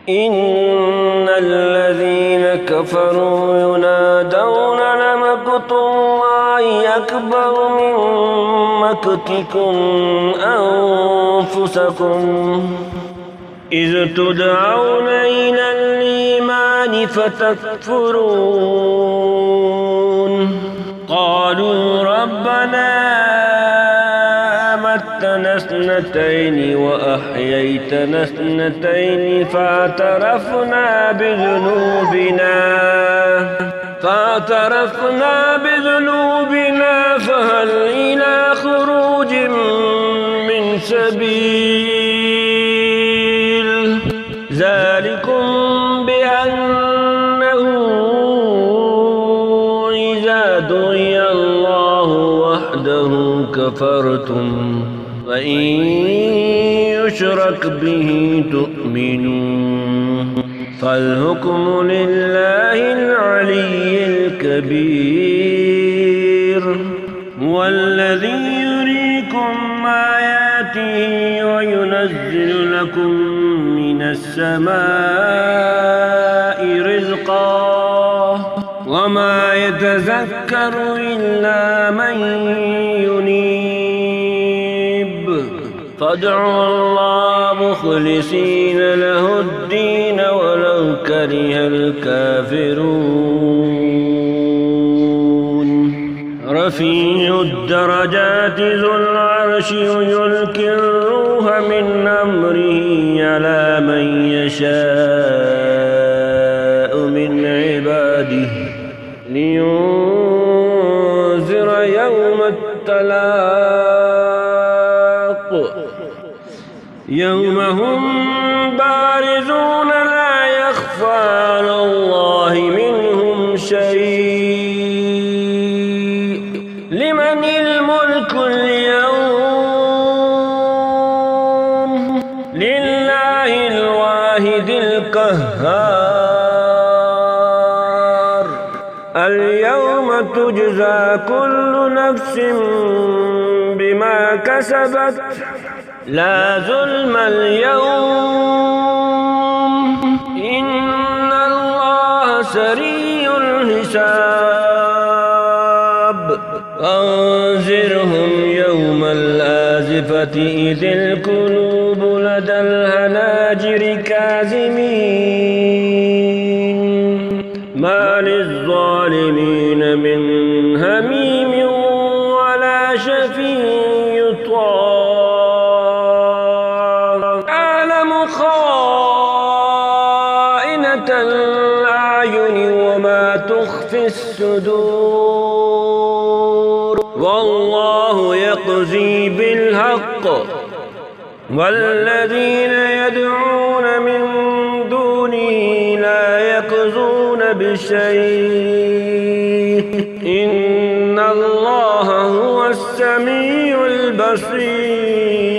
إن الذين كفروا ينادون لمقت الله أكبر من مقتكم أنفسكم إذ تدعون إلى الإيمان فتكفرون قالوا ربنا أمتنا اثنتين وأحييتنا اثنتين فاعترفنا بذنوبنا فهل إلى خروج من سبيل ذلكم بأنه إذا دعي الله وحده كفرتم وإن يشرك به تؤمنوا فالحكم لله العلي الكبير هو الذي يريكم آياته وينزل لكم من السماء رزقا وما يتذكر إلا من ينيب فادعوا الله مخلصين له الدين ولو كره الكافرون رفيع الدرجات ذو العرش يلقي الروح من أمره على من يشاء من عباده لينذر يوم التلاق يوم هم بارزون لا يخفى على الله منهم شيء لمن الملك اليوم لله الواحد القهار اليوم تجزى كل نفس بما كسبت لا ظلم اليوم إن الله سريع الحساب أنذرهم يوم الآزفة إذ القلوب لدى الحناجر كاظمين ما للظالمين من هميم ولا شفيع يطاع أعلم خائنة الأعين وما تخفي الصدور والله يقضي بالحق والذين يدعون من دونه لا يقضون بشيء إن الله هو السميع البصير